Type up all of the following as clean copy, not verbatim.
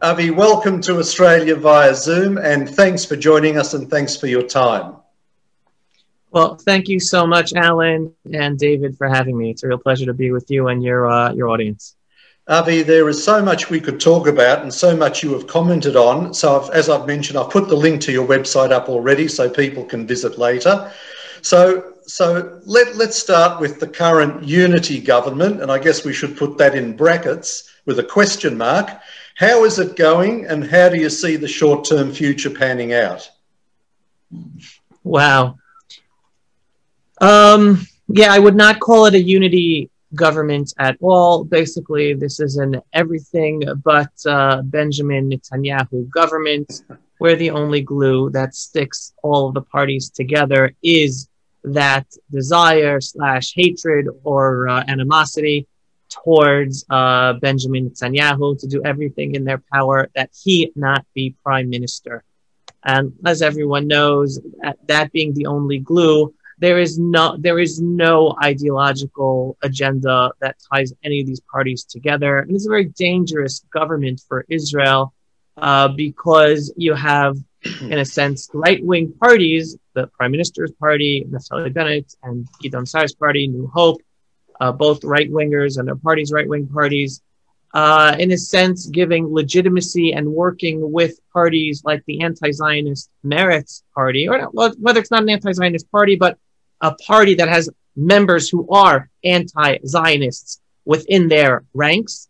Avi, welcome to Australia via Zoom, and thanks for joining us and thanks for your time. Well, thank you so much, Alan and David, for having me. It's a real pleasure to be with you and your audience. Avi, there is so much we could talk about and so much you have commented on. So as I've mentioned, I've put the link to your website up already so people can visit later. So let's start with the current unity government, and I guess we should put that in brackets with a question mark. How is it going, and how do you see the short-term future panning out? Wow. Yeah, I would not call it a unity government at all. Basically, this is an everything but Benjamin Netanyahu government, where the only glue that sticks all of the parties together is that desire / hatred or animosity towards Benjamin Netanyahu to do everything in their power that he not be prime minister. And as everyone knows, that being the only glue, there is no ideological agenda that ties any of these parties together. And it's a very dangerous government for Israel because you have, in a sense, right-wing parties, the Prime Minister's party, Naftali Bennett, and Gideon Sa'ar's party, New Hope, both right-wingers and their parties, right-wing parties, in a sense, giving legitimacy and working with parties like the anti-Zionist Meretz party, or whether it's not an anti-Zionist party, but a party that has members who are anti-Zionists within their ranks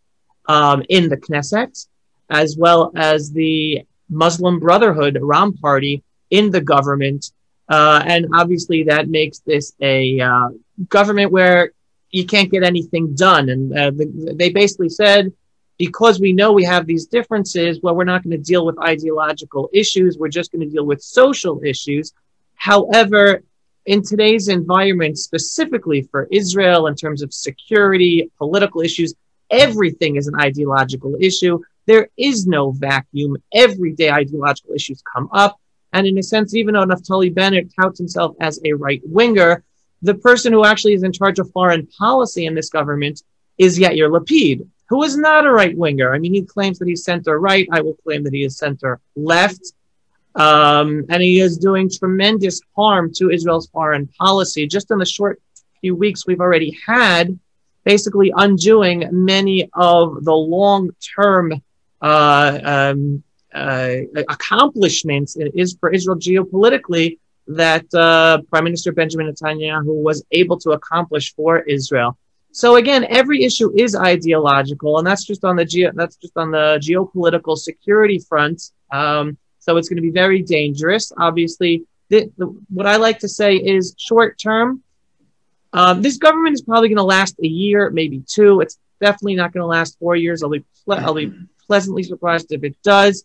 in the Knesset, as well as the Muslim Brotherhood, Ram party, in the government. And obviously that makes this a government where you can't get anything done. And they basically said, because we know we have these differences, well, we're not going to deal with ideological issues. We're just going to deal with social issues. However, in today's environment, specifically for Israel, in terms of security, political issues, everything is an ideological issue. There is no vacuum. Everyday ideological issues come up. And in a sense, even though Naftali Bennett touts himself as a right-winger, the person who actually is in charge of foreign policy in this government is Yair Lapid, who is not a right-winger. I mean, he claims that he's center-right. I will claim that he is center-left. And he is doing tremendous harm to Israel's foreign policy. Just in the short few weeks we've already had, basically undoing many of the long-term accomplishments it is for Israel geopolitically that Prime Minister Benjamin Netanyahu was able to accomplish for Israel. So again, every issue is ideological, and that's just on the geopolitical security front. So it's going to be very dangerous. Obviously, what I like to say is short term. This government is probably going to last a year, maybe two. It's definitely not going to last 4 years. I'll be pleasantly surprised if it does.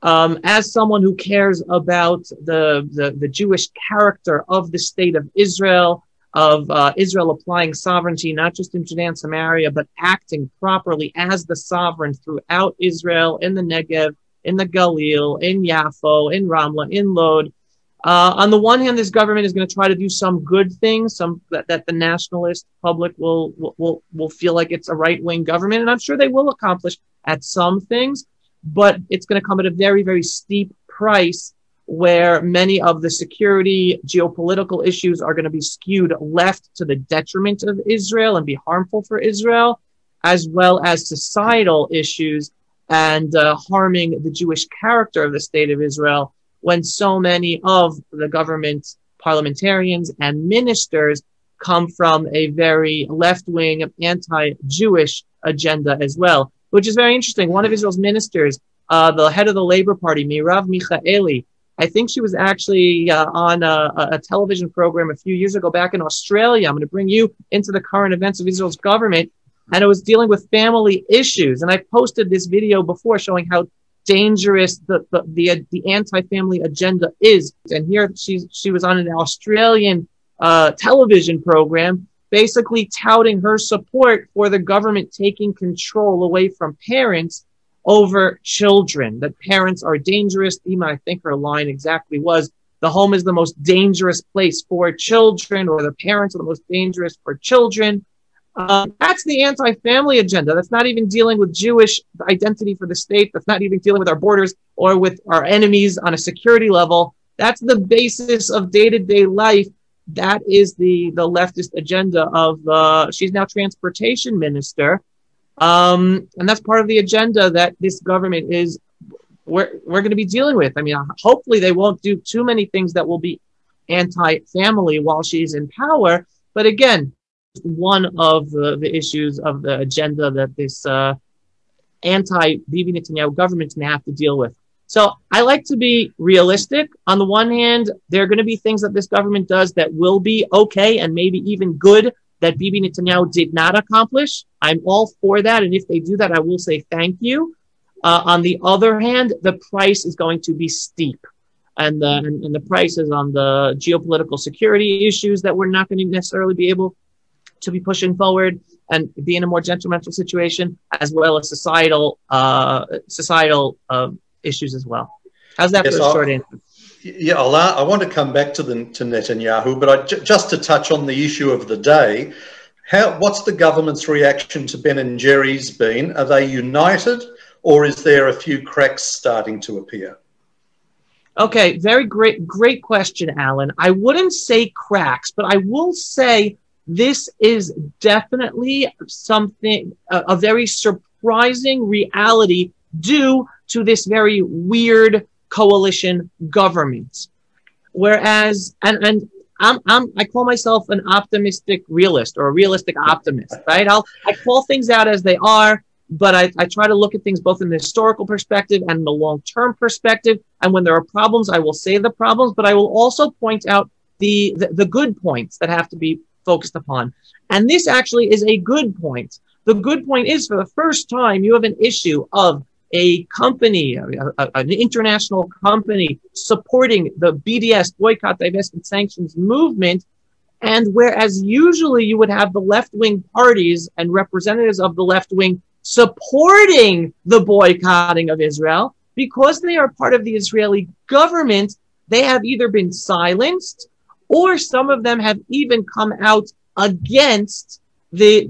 As someone who cares about the Jewish character of the state of Israel, of Israel applying sovereignty, not just in Judea and Samaria, but acting properly as the sovereign throughout Israel, in the Negev, in the Galil, in Yaffo, in Ramla, in Lod. On the one hand, this government is going to try to do some good things, that the nationalist public will feel like it's a right-wing government, and I'm sure they will accomplish at some things, but it's going to come at a very, very steep price where many of the security, geopolitical issues are going to be skewed left to the detriment of Israel and be harmful for Israel, as well as societal issues and harming the Jewish character of the state of Israel, when so many of the government's parliamentarians and ministers come from a very left-wing, anti-Jewish agenda as well, which is very interesting. One of Israel's ministers, the head of the Labor Party, Mirav Michaeli, I think she was actually on a television program a few years ago back in Australia. I'm going to bring you into the current events of Israel's government. And it was dealing with family issues. And I posted this video before showing how dangerous the anti-family agenda is. And here she was on an Australian television program, basically touting her support for the government taking control away from parents over children, that parents are dangerous. Even I think her line exactly was, the home is the most dangerous place for children, or the parents are the most dangerous for children. That's the anti-family agenda. That's not even dealing with Jewish identity for the state. That's not even dealing with our borders or with our enemies on a security level. That's the basis of day-to-day life. That is the leftist agenda of, she's now transportation minister. And that's part of the agenda that this government is, we're going to be dealing with. I mean, hopefully they won't do too many things that will be anti-family while she's in power. But again, one of the issues of the agenda that this anti-Bibi Netanyahu government's going to have to deal with. So I like to be realistic. On the one hand, there are going to be things that this government does that will be okay and maybe even good that Bibi Netanyahu did not accomplish. I'm all for that. And if they do that, I will say thank you. On the other hand, the price is going to be steep. And the price is on the geopolitical security issues that we're not going to necessarily be able to be pushing forward and be in a more detrimental situation, as well as societal issues as well. How's that for a short answer? Yeah, I want to come back to Netanyahu, but just to touch on the issue of the day, what's the government's reaction to Ben and Jerry's been? Are they united, or is there a few cracks starting to appear? Okay, very great question, Alan. I wouldn't say cracks, but I will say this is definitely something, a very surprising reality due to this very weird coalition government. Whereas, and I call myself an optimistic realist or a realistic optimist, right? I call things out as they are, but I try to look at things both in the historical perspective and the long-term perspective. And when there are problems, I will say the problems, but I will also point out the good points that have to be focused upon. And this actually is a good point. The good point is, for the first time, you have an issue of a company, an international company, supporting the BDS, boycott, divestment, sanctions movement. And whereas usually you would have the left-wing parties and representatives of the left wing supporting the boycotting of Israel, because they are part of the Israeli government, they have either been silenced, or some of them have even come out against the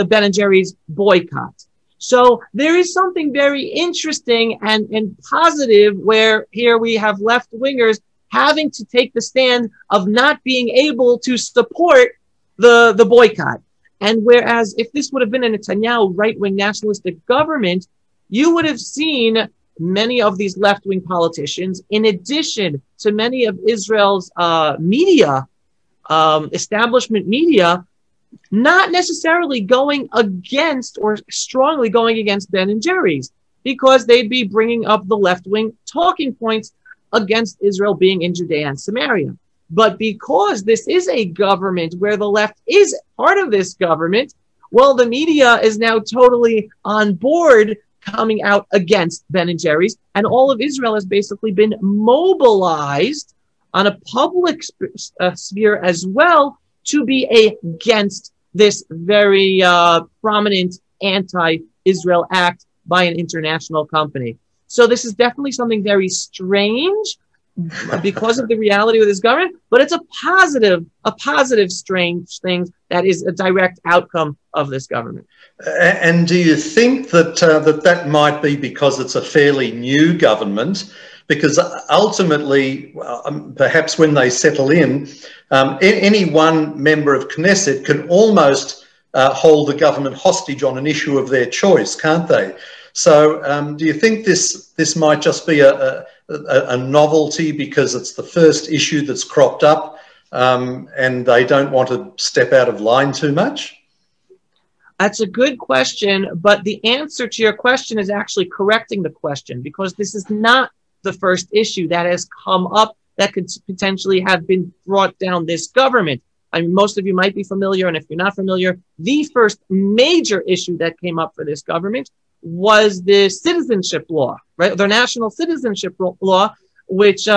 Ben and Jerry's boycott. So there is something very interesting and positive where here we have left-wingers having to take the stand of not being able to support the boycott. And whereas if this would have been a Netanyahu right-wing nationalistic government, you would have seen many of these left-wing politicians, in addition to many of Israel's media, establishment media, not necessarily going against or strongly going against Ben and Jerry's, because they'd be bringing up the left-wing talking points against Israel being in Judea and Samaria. But because this is a government where the left is part of this government, well, the media is now totally on board coming out against Ben and Jerry's, and all of Israel has basically been mobilized on a public sphere as well to be against this very prominent anti-Israel act by an international company. So this is definitely something very strange because of the reality of this government, but it's a positive strange thing that is a direct outcome of this government. And do you think that that might be because it's a fairly new government? Because ultimately, perhaps when they settle in, any one member of Knesset can almost hold the government hostage on an issue of their choice, can't they? So do you think this might just be a novelty because it's the first issue that's cropped up and they don't want to step out of line too much? That's a good question, but the answer to your question is actually correcting the question, because this is not the first issue that has come up that could potentially have been brought down this government. I mean, most of you might be familiar, and if you're not familiar, the first major issue that came up for this government was the citizenship law, right? The national citizenship law, which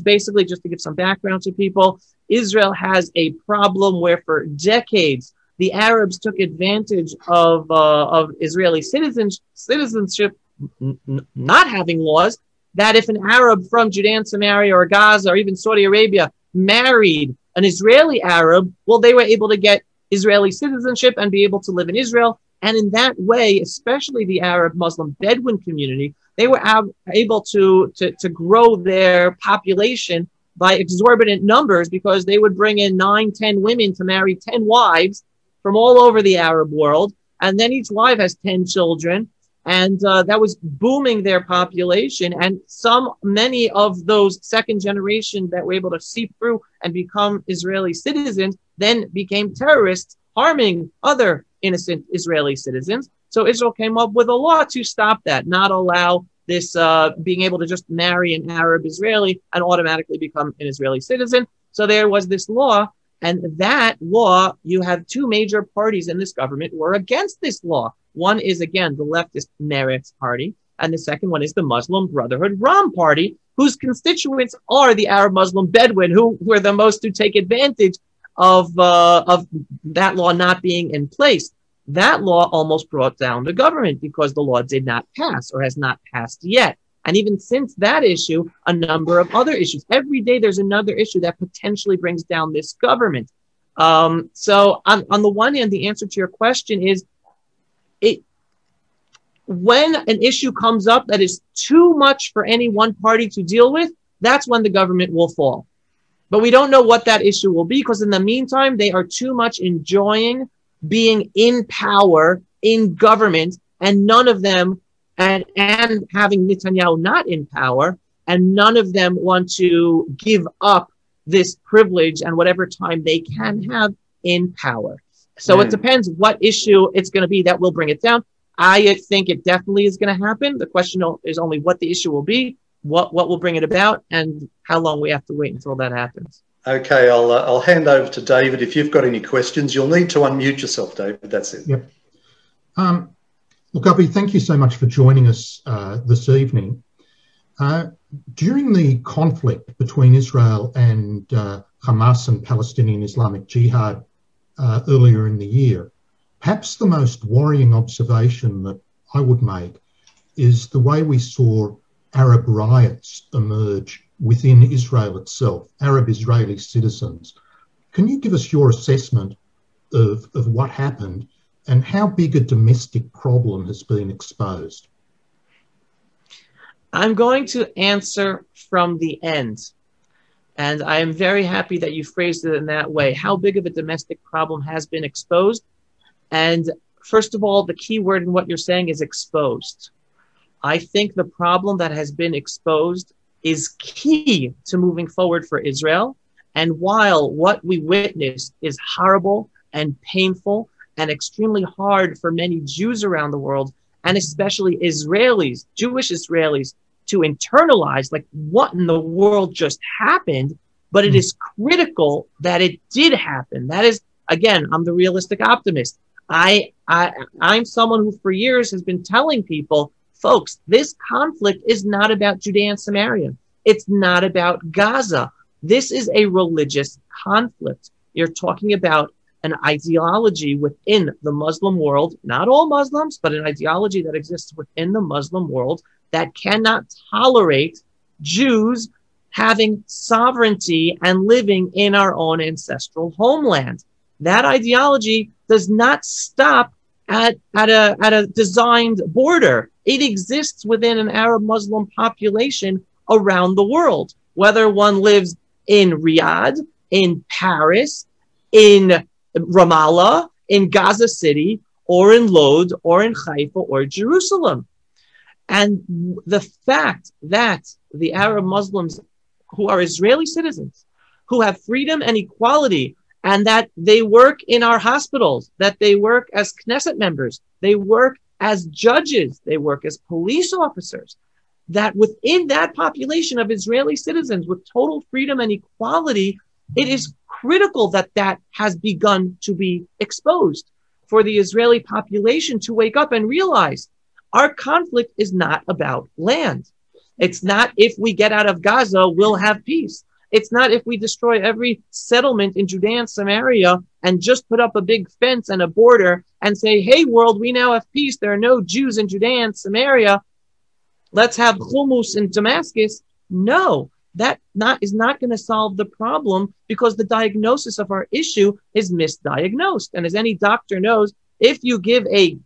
basically, just to give some background to people, Israel has a problem where for decades the Arabs took advantage of Israeli citizenship not having laws, that if an Arab from Judea and Samaria or Gaza or even Saudi Arabia married an Israeli Arab, well, they were able to get Israeli citizenship and be able to live in Israel. And in that way, especially the Arab Muslim Bedouin community, they were able to grow their population by exorbitant numbers, because they would bring in 9, 10 women to marry 10 wives from all over the Arab world. And then each wife has 10 children. And that was booming their population. And many of those second generation that were able to seep through and become Israeli citizens then became terrorists, harming other innocent Israeli citizens. So Israel came up with a law to stop that, not allow this being able to just marry an Arab Israeli and automatically become an Israeli citizen. So there was this law, and that law, you have two major parties in this government who are against this law. One is, again, the leftist Meretz party, and the second one is the Muslim Brotherhood Ram party, whose constituents are the Arab Muslim Bedouin, who were the most to take advantage of that law not being in place. That law almost brought down the government because the law did not pass, or has not passed yet. And even since that issue, a number of other issues. Every day there's another issue that potentially brings down this government. So on the one hand, the answer to your question is, when an issue comes up that is too much for any one party to deal with, that's when the government will fall. But we don't know what that issue will be, because in the meantime, they are too much enjoying being in power, in government, and none of them, and having Netanyahu not in power, and none of them want to give up this privilege and whatever time they can have in power. So it depends what issue it's going to be that will bring it down. I think it definitely is going to happen. The question is only what the issue will be, what will bring it about, and how long we have to wait until that happens. Okay, I'll hand over to David. If you've got any questions, you'll need to unmute yourself, David. That's it. Yep. Look, Abby, thank you so much for joining us this evening. During the conflict between Israel and Hamas and Palestinian Islamic Jihad earlier in the year, perhaps the most worrying observation that I would make is the way we saw Arab riots emerge within Israel itself, Arab Israeli citizens. Can you give us your assessment of what happened and how big a domestic problem has been exposed? I'm going to answer from the end. And I am very happy that you phrased it in that way. How big of a domestic problem has been exposed? And first of all, the key word in what you're saying is exposed. I think the problem that has been exposed is key to moving forward for Israel. And while what we witnessed is horrible and painful and extremely hard for many Jews around the world, and especially Israelis, Jewish Israelis, to internalize, like, what in the world just happened, but it is critical that it did happen. That is, again, I'm the realistic optimist. I'm someone who for years has been telling people, folks, this conflict is not about Judea and Samaria. It's not about Gaza. This is a religious conflict. You're talking about an ideology within the Muslim world, not all Muslims, but an ideology that exists within the Muslim world that cannot tolerate Jews having sovereignty and living in our own ancestral homeland. That ideology does not stop at a designed border. It exists within an Arab Muslim population around the world, whether one lives in Riyadh, in Paris, in Ramallah, in Gaza City, or in Lod, or in Haifa, or Jerusalem. And the fact that the Arab Muslims who are Israeli citizens, who have freedom and equality, and that they work in our hospitals, that they work as Knesset members, they work as judges, they work as police officers, that within that population of Israeli citizens with total freedom and equality, it is critical that that has begun to be exposed for the Israeli population to wake up and realize our conflict is not about land. It's not if we get out of Gaza, we'll have peace. It's not if we destroy every settlement in Judea and Samaria and just put up a big fence and a border and say, hey, world, we now have peace. There are no Jews in Judea and Samaria. Let's have hummus in Damascus. No, that is not going to solve the problem, because the diagnosis of our issue is misdiagnosed. And as any doctor knows, if you give a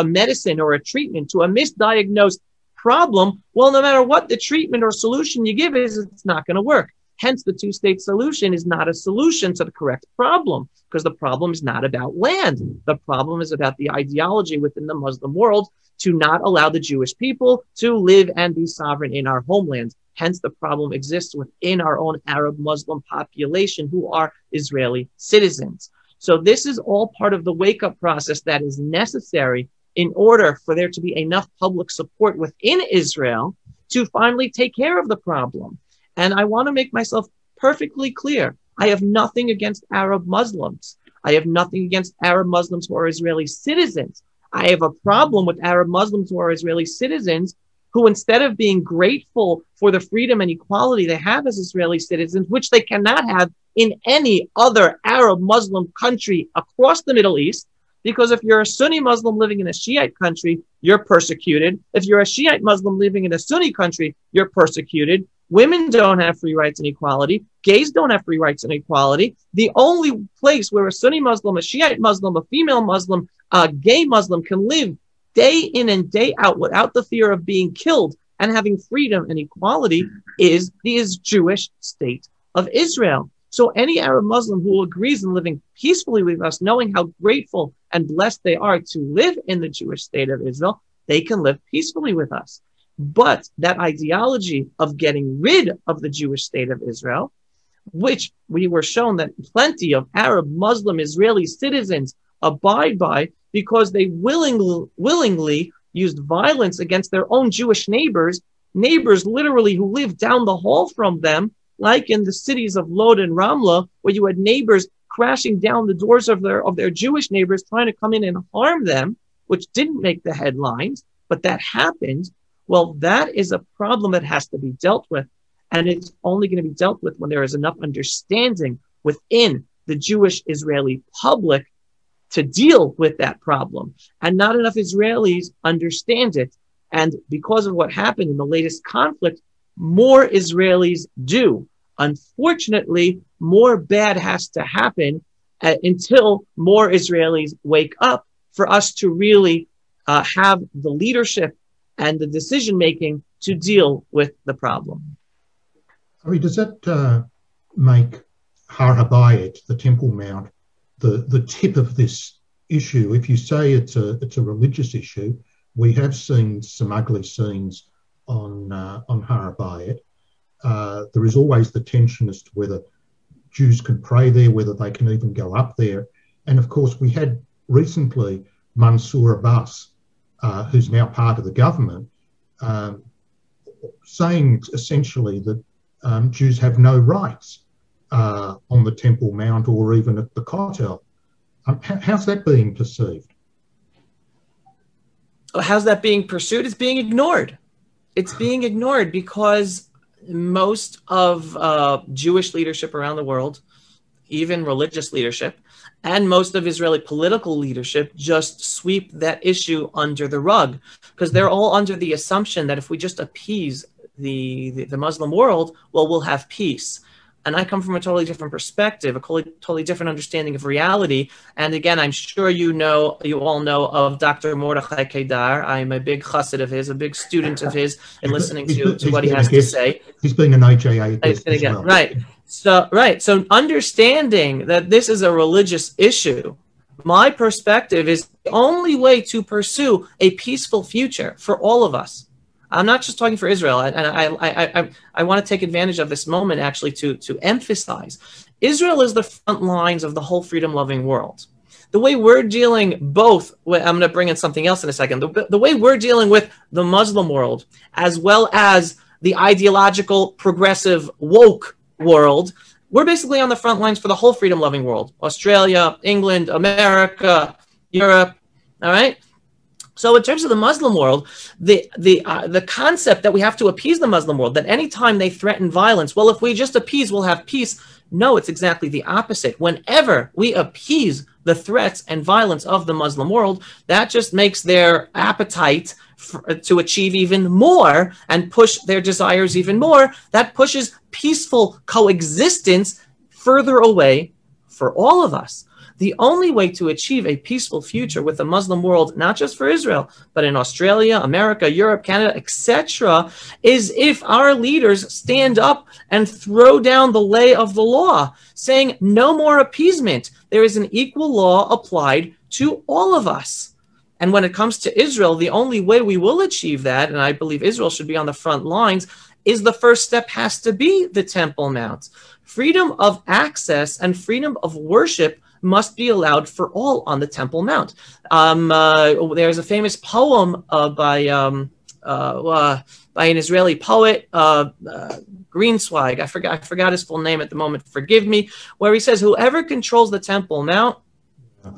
medicine or a treatment to a misdiagnosed problem, well, no matter what the treatment or solution you give is, it's not going to work. Hence, the two-state solution is not a solution to the correct problem, because the problem is not about land. The problem is about the ideology within the Muslim world to not allow the Jewish people to live and be sovereign in our homeland. Hence, the problem exists within our own Arab Muslim population who are Israeli citizens. So this is all part of the wake-up process that is necessary in order for there to be enough public support within Israel to finally take care of the problem. And I want to make myself perfectly clear. I have nothing against Arab Muslims. I have nothing against Arab Muslims who are Israeli citizens. I have a problem with Arab Muslims who are Israeli citizens who, instead of being grateful for the freedom and equality they have as Israeli citizens, which they cannot have in any other Arab Muslim country across the Middle East, because if you're a Sunni Muslim living in a Shiite country, you're persecuted. If you're a Shiite Muslim living in a Sunni country, you're persecuted. Women don't have free rights and equality. Gays don't have free rights and equality. The only place where a Sunni Muslim, a Shiite Muslim, a female Muslim, a gay Muslim can live day in and day out without the fear of being killed and having freedom and equality is the Jewish state of Israel. So any Arab Muslim who agrees in living peacefully with us, knowing how grateful and blessed they are to live in the Jewish state of Israel, they can live peacefully with us. But that ideology of getting rid of the Jewish state of Israel, which we were shown that plenty of Arab Muslim Israeli citizens abide by because they willingly used violence against their own Jewish neighbors literally who lived down the hall from them, like in the cities of Lod and Ramla, where you had neighbors crashing down the doors of their Jewish neighbors trying to come in and harm them, which didn't make the headlines, but that happened. Well, that is a problem that has to be dealt with. And it's only going to be dealt with when there is enough understanding within the Jewish Israeli public to deal with that problem. And not enough Israelis understand it. And because of what happened in the latest conflict, more Israelis do. Unfortunately, more bad has to happen until more Israelis wake up for us to really have the leadership and the decision-making to deal with the problem. I mean, does that make Har HaBayit, the Temple Mount, the tip of this issue? If you say it's a religious issue, we have seen some ugly scenes on Har HaBayit. There is always the tension as to whether Jews can pray there, whether they can even go up there. And of course, we had recently Mansour Abbas, who's now part of the government, saying essentially that Jews have no rights on the Temple Mount or even at the Kotel. How's that being perceived? How's that being pursued? It's being ignored. It's being ignored because most of Jewish leadership around the world, even religious leadership, and most of Israeli political leadership just sweep that issue under the rug because they're all under the assumption that if we just appease the Muslim world, well, we'll have peace. And I come from a totally different perspective, a totally different understanding of reality. And again, I'm sure you all know of Dr. Mordechai Kedar. I'm a big chassid of his, a big student of his, and listening to what he has to say. He's been an AJA guest as well. Right. So understanding that this is a religious issue, my perspective is the only way to pursue a peaceful future for all of us. I'm not just talking for Israel, and I want to take advantage of this moment actually to emphasize Israel is the front lines of the whole freedom-loving world. The way we're dealing both with, I'm going to bring in something else in a second, the way we're dealing with the Muslim world as well as the ideological, progressive, woke world, we're basically on the front lines for the whole freedom-loving world. Australia, England, America, Europe, all right? So in terms of the Muslim world, the concept that we have to appease the Muslim world, that anytime they threaten violence, well, if we just appease, we'll have peace. No, it's exactly the opposite. Whenever we appease the threats and violence of the Muslim world, that just makes their appetite to achieve even more and push their desires even more. That pushes peaceful coexistence further away for all of us. The only way to achieve a peaceful future with the Muslim world, not just for Israel, but in Australia, America, Europe, Canada, etc., is if our leaders stand up and throw down the lay of the law, saying no more appeasement. There is an equal law applied to all of us. And when it comes to Israel, the only way we will achieve that, and I believe Israel should be on the front lines, is the first step has to be the Temple Mount. Freedom of access and freedom of worship must be allowed for all on the Temple Mount. There's a famous poem by an Israeli poet, Greenswag. I forgot his full name at the moment. Forgive me. Where he says, "Whoever controls the Temple Mount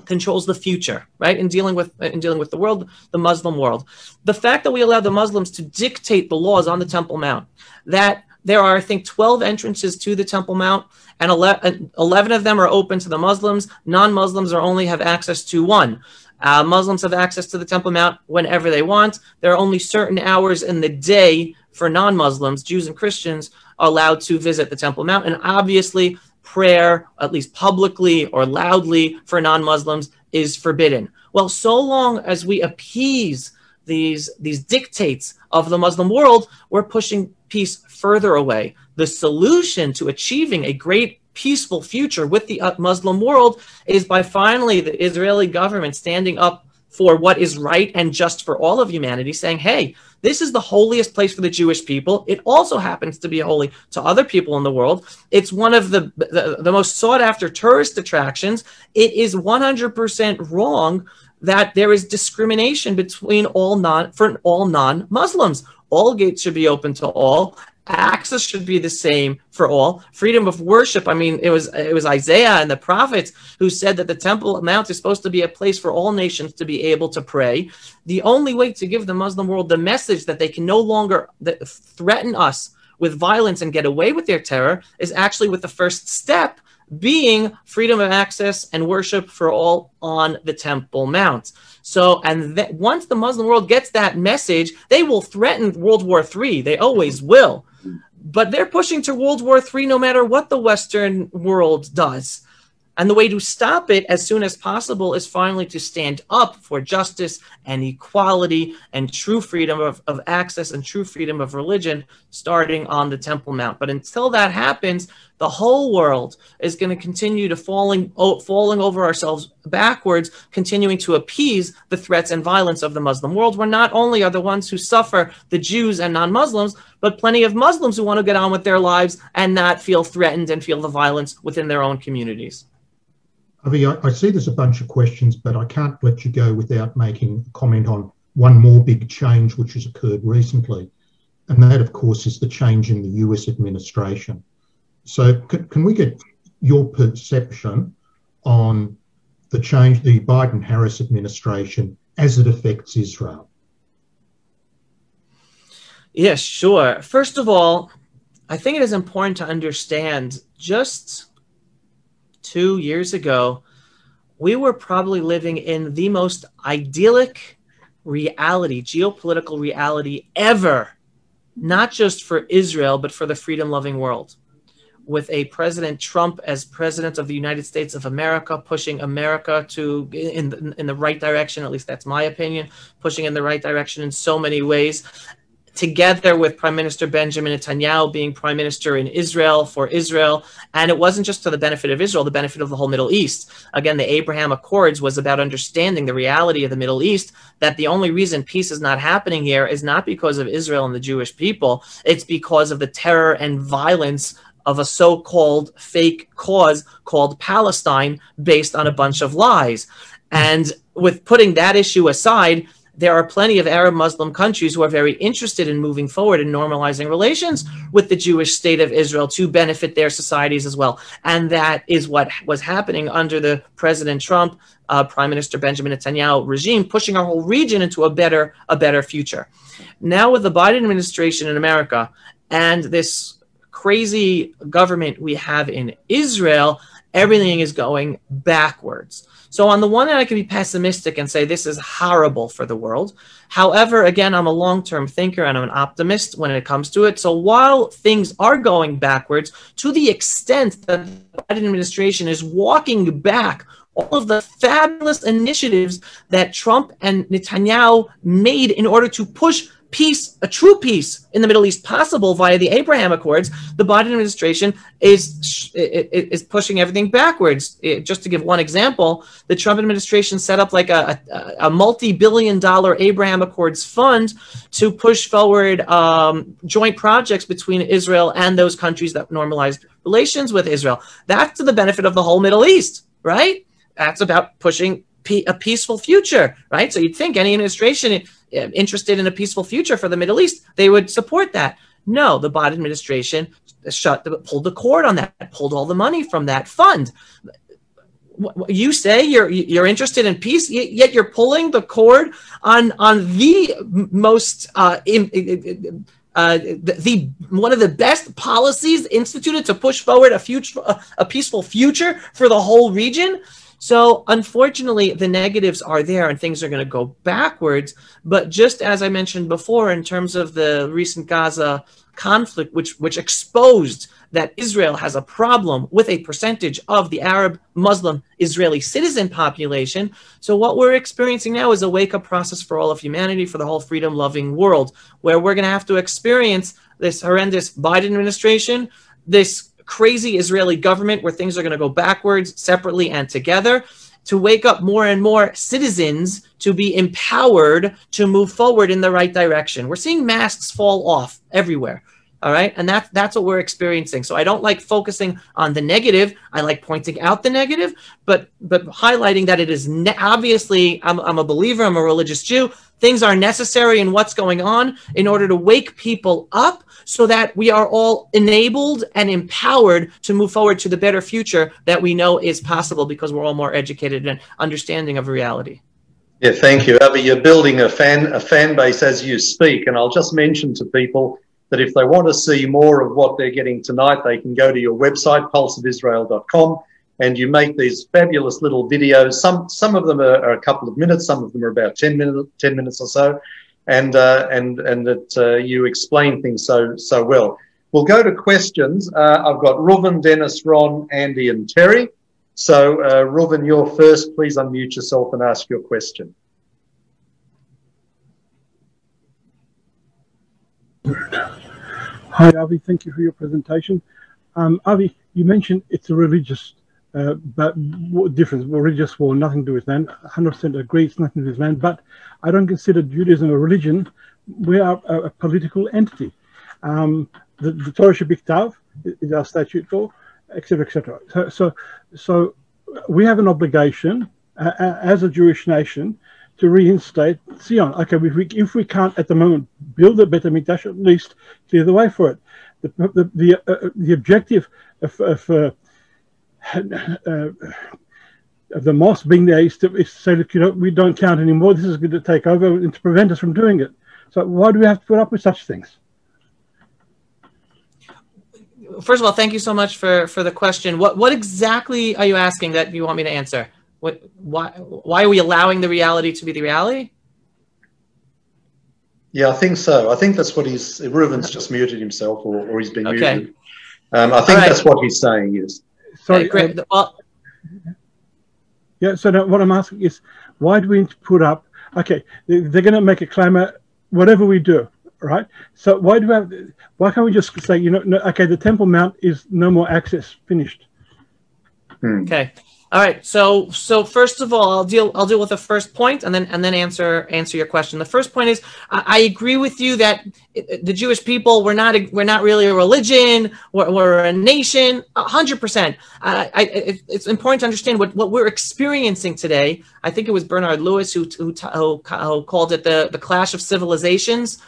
controls the future." Right? In dealing with the world, the Muslim world, the fact that we allow the Muslims to dictate the laws on the Temple Mount, that there are, I think, 12 entrances to the Temple Mount, and 11 of them are open to the Muslims. Non-Muslims only have access to one. Muslims have access to the Temple Mount whenever they want. There are only certain hours in the day for non-Muslims, Jews and Christians, are allowed to visit the Temple Mount. And obviously, prayer, at least publicly or loudly, for non-Muslims is forbidden. Well, so long as we appease these dictates of the Muslim world, we're pushing peace further away. The solution to achieving a great peaceful future with the Muslim world is by finally the Israeli government standing up for what is right and just for all of humanity, saying, hey, this is the holiest place for the Jewish people. It also happens to be holy to other people in the world. It's one of the most sought after tourist attractions. It is 100% wrong that there is discrimination between all non-Muslims. All gates should be open to all. Access should be the same for all. Freedom of worship. I mean, it was Isaiah and the prophets who said that the Temple Mount is supposed to be a place for all nations to be able to pray. The only way to give the Muslim world the message that they can no longer threaten us with violence and get away with their terror is actually with the first step being freedom of access and worship for all on the Temple Mount. So, and once the Muslim world gets that message, they will threaten World War III. They always will. But they're pushing to World War III no matter what the Western world does. And the way to stop it as soon as possible is finally to stand up for justice and equality and true freedom of access and true freedom of religion, starting on the Temple Mount. But until that happens, the whole world is going to continue to falling over ourselves backwards, continuing to appease the threats and violence of the Muslim world, where not only are the ones who suffer the Jews and non-Muslims, but plenty of Muslims who want to get on with their lives and not feel threatened and feel the violence within their own communities. Avi, I see there's a bunch of questions, but I can't let you go without making a comment on one more big change which has occurred recently. And that, of course, is the change in the US administration. So can we get your perception on the change, the Biden-Harris administration, as it affects Israel? Yes, sure. First of all, I think it is important to understand just 2 years ago, we were probably living in the most idyllic reality, geopolitical reality ever, not just for Israel, but for the freedom-loving world. With a President Trump as president of the United States of America, pushing America in the right direction, at least that's my opinion, pushing in the right direction in so many ways, together with Prime Minister Benjamin Netanyahu being Prime Minister in Israel for Israel. And it wasn't just to the benefit of Israel, the benefit of the whole Middle East. Again, the Abraham Accords was about understanding the reality of the Middle East, that the only reason peace is not happening here is not because of Israel and the Jewish people. It's because of the terror and violence of a so-called fake cause called Palestine based on a bunch of lies. And with putting that issue aside, there are plenty of Arab Muslim countries who are very interested in moving forward and normalizing relations with the Jewish state of Israel to benefit their societies as well. And that is what was happening under the President Trump, Prime Minister Benjamin Netanyahu regime, pushing our whole region into a better future. Now with the Biden administration in America and this crazy government we have in Israel, everything is going backwards. So on the one hand, I can be pessimistic and say this is horrible for the world. However, again, I'm a long-term thinker and I'm an optimist when it comes to it. So while things are going backwards, to the extent that the Biden administration is walking back all of the fabulous initiatives that Trump and Netanyahu made in order to push peace, a true peace in the Middle East possible via the Abraham Accords, the Biden administration is pushing everything backwards. Just to give one example, the Trump administration set up like a multi-billion-dollar Abraham Accords fund to push forward joint projects between Israel and those countries that normalized relations with Israel. That's to the benefit of the whole Middle East, right? That's about pushing a peaceful future, right? So you'd think any administration interested in a peaceful future for the Middle East, they would support that. No, the Biden administration pulled the cord on that, pulled all the money from that fund. You say you're interested in peace, yet you're pulling the cord on the most one of the best policies instituted to push forward a peaceful future for the whole region. So unfortunately, the negatives are there and things are going to go backwards. But just as I mentioned before, in terms of the recent Gaza conflict, which exposed that Israel has a problem with a percentage of the Arab Muslim Israeli citizen population. So what we're experiencing now is a wake-up process for all of humanity, for the whole freedom-loving world, where we're going to have to experience this horrendous Biden administration, this crazy Israeli government where things are going to go backwards separately and together, to wake up more and more citizens to be empowered to move forward in the right direction. We're seeing masks fall off everywhere. All right. And that's what we're experiencing. So I don't like focusing on the negative. I like pointing out the negative, but highlighting that it is obviously, I'm a believer, I'm a religious Jew. Things are necessary in what's going on in order to wake people up so that we are all enabled and empowered to move forward to the better future that we know is possible because we're all more educated and understanding of reality. Yeah, thank you, Avi. You're building a fan base as you speak. And I'll just mention to people that if they want to see more of what they're getting tonight, they can go to your website, pulseofisrael.com, and you make these fabulous little videos. Some of them are a couple of minutes, some of them are about 10 minutes or so, and that you explain things so well. We'll go to questions. I've got Reuven, Dennis, Ron, Andy, and Terry. So, Reuven, you're first. Please unmute yourself and ask your question. Hi, Avi. Thank you for your presentation. Avi, you mentioned it's a religious but what difference? Religious war, nothing to do with land. 100% agree, it's nothing to do with land. But I don't consider Judaism a religion. We are a political entity. The Torah Shebiktav is our statute law, etc., etc. So we have an obligation as a Jewish nation to reinstate Zion. Okay, if we can't at the moment build a Beit HaMikdash, at least clear the way for it. The objective of the mosque being there is to say, look, we don't count anymore. This is going to take over and to prevent us from doing it. So why do we have to put up with such things? First of all, thank you so much for the question. What exactly are you asking that you want me to answer? Why are we allowing the reality to be the reality? Yeah, I think so. I think that's what Reuven's just muted himself, or he's been muted. I think that's what he's saying, yes. Sorry. Great. Yeah, so now what I'm asking is, why do we need to put up, okay, they're going to make a clamour, whatever we do, right? So why can't we just say, no, okay, the Temple Mount is no more access, finished? Okay. All right. So first of all, I'll deal with the first point and then answer your question. The first point is I agree with you that the Jewish people we're not really a religion. We're a nation. 100%. It's important to understand what we're experiencing today. I think it was Bernard Lewis who called it the clash of civilizations.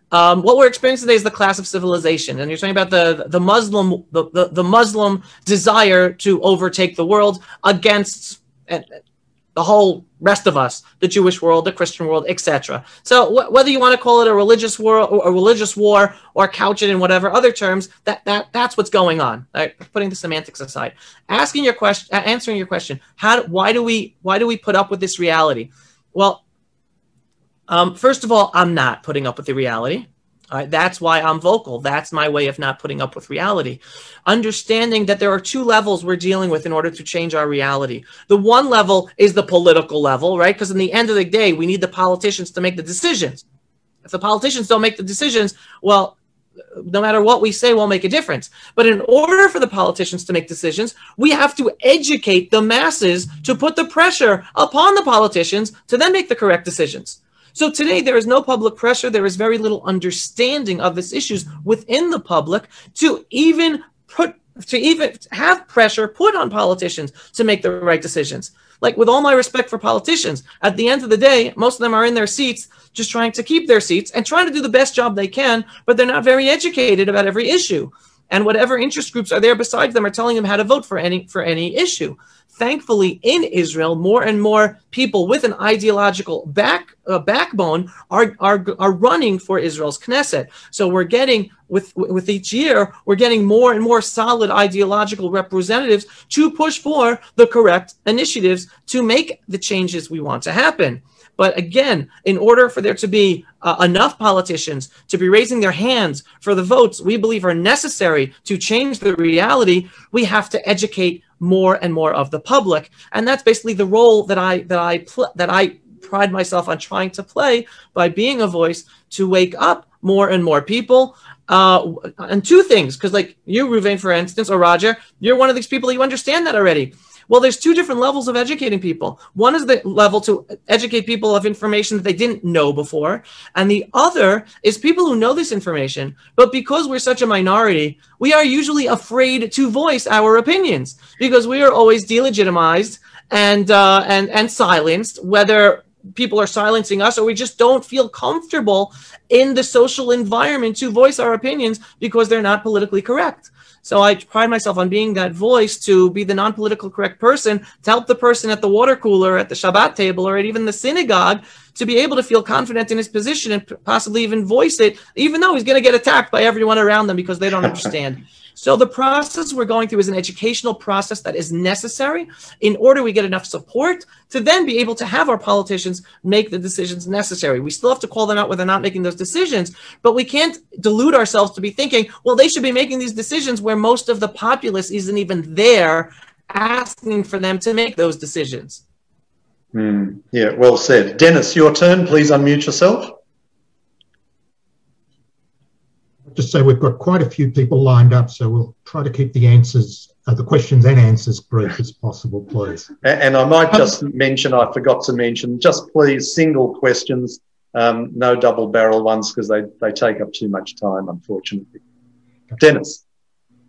What we're experiencing today is the clash of civilization, and you're talking about the Muslim desire to overtake the world against the whole rest of us, the Jewish world, the Christian world, etc. So whether you want to call it a religious war, or couch it in whatever other terms, that's what's going on. Right? Putting the semantics aside, answering your question, why do we put up with this reality? Well, first of all, I'm not putting up with the reality. That's why I'm vocal. That's my way of not putting up with reality. Understanding that there are two levels we're dealing with in order to change our reality. The one level is the political level, right? Because in the end of the day, we need the politicians to make the decisions. If the politicians don't make the decisions, well, no matter what we say won't make a difference. But in order for the politicians to make decisions, we have to educate the masses to put the pressure upon the politicians to then make the correct decisions. So today there is no public pressure. There is very little understanding of these issues within the public to even have pressure put on politicians to make the right decisions. Like, with all my respect for politicians, at the end of the day, most of them are in their seats just trying to keep their seats and trying to do the best job they can, but they're not very educated about every issue. And whatever interest groups are there besides them are telling them how to vote for any issue. Thankfully, in Israel, more and more people with an ideological backbone are running for Israel's Knesset. So we're getting, with each year, we're getting more and more solid ideological representatives to push for the correct initiatives to make the changes we want to happen. But again, in order for there to be enough politicians to be raising their hands for the votes we believe are necessary to change the reality, we have to educate more and more of the public. And that's basically the role that I pride myself on trying to play by being a voice to wake up more and more people. And two things, because like you, Ruvain, for instance, or Roger, you're one of these people, you understand that already. Well, there's two different levels of educating people. One is the level to educate people of information that they didn't know before. And the other is people who know this information, but because we're such a minority, we are usually afraid to voice our opinions because we are always delegitimized and silenced, whether people are silencing us or we just don't feel comfortable in the social environment to voice our opinions because they're not politically correct. So I pride myself on being that voice to be the non-political correct person, to help the person at the water cooler, at the Shabbat table, or at even the synagogue to be able to feel confident in his position and possibly even voice it, even though he's going to get attacked by everyone around them because they don't understand. So the process we're going through is an educational process that is necessary in order we get enough support to then be able to have our politicians make the decisions necessary. We still have to call them out when they're not making those decisions, but we can't delude ourselves to be thinking, well, they should be making these decisions where most of the populace isn't even there asking for them to make those decisions. Yeah, well said. Dennis, your turn. Please unmute yourself. Just say we've got quite a few people lined up, so we'll try to keep the answers, the questions and answers brief as possible, please. And I might just mention, I forgot to mention, just please single questions, no double barrel ones because they take up too much time, unfortunately. Dennis.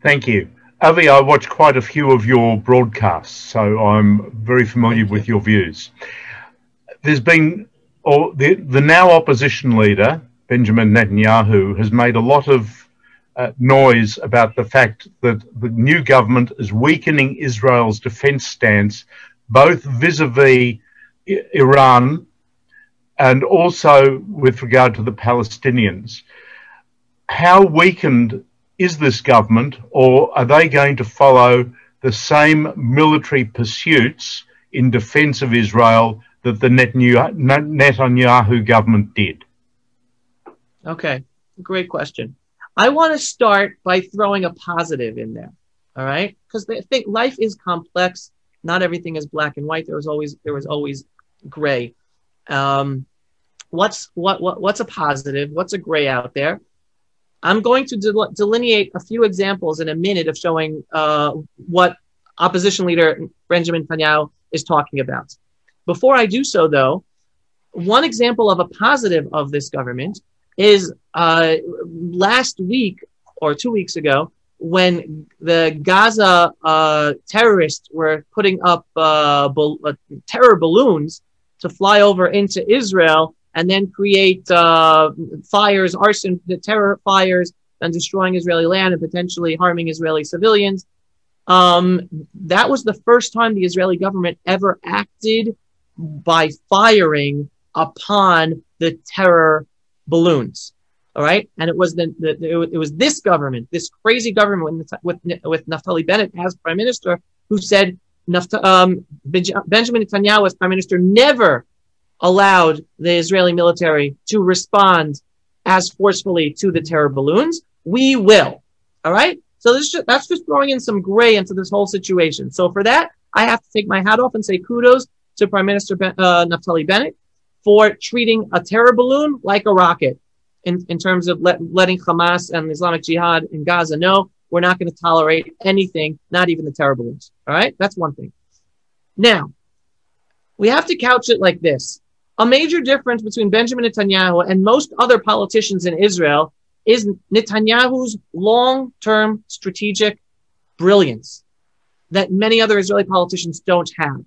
Thank you. Avi, I watch quite a few of your broadcasts, so I'm very familiar with your views. There's been, the now opposition leader, Benjamin Netanyahu, has made a lot of noise about the fact that the new government is weakening Israel's defense stance, both vis-a-vis Iran and also with regard to the Palestinians. How weakened is this government, or are they going to follow the same military pursuits in defense of Israel that the Netanyahu government did? Okay, great question. I want to start by throwing a positive in there, all right? Because I think life is complex. Not everything is black and white. There was always gray. What's a positive? What's a gray out there? I'm going to delineate a few examples in a minute of showing what opposition leader Benjamin Netanyahu is talking about. Before I do so, though, one example of a positive of this government is last week or 2 weeks ago, when the Gaza terrorists were putting up terror balloons to fly over into Israel and then create fires, arson, terror fires, and destroying Israeli land and potentially harming Israeli civilians. That was the first time the Israeli government ever acted by firing upon the terror balloons. All right, and it was it was this government, this crazy government with Naftali Bennett as prime minister, who said Benjamin Netanyahu as prime minister never allowed the Israeli military to respond as forcefully to the terror balloons. We will. All right, so that's just throwing in some gray into this whole situation. So for that, I have to take my hat off and say kudos to Prime Minister Naftali Bennett for treating a terror balloon like a rocket. In terms of letting Hamas and Islamic Jihad in Gaza know we're not going to tolerate anything, not even the terror balloons. All right? That's one thing. Now, we have to couch it like this. A major difference between Benjamin Netanyahu and most other politicians in Israel is Netanyahu's long-term strategic brilliance that many other Israeli politicians don't have.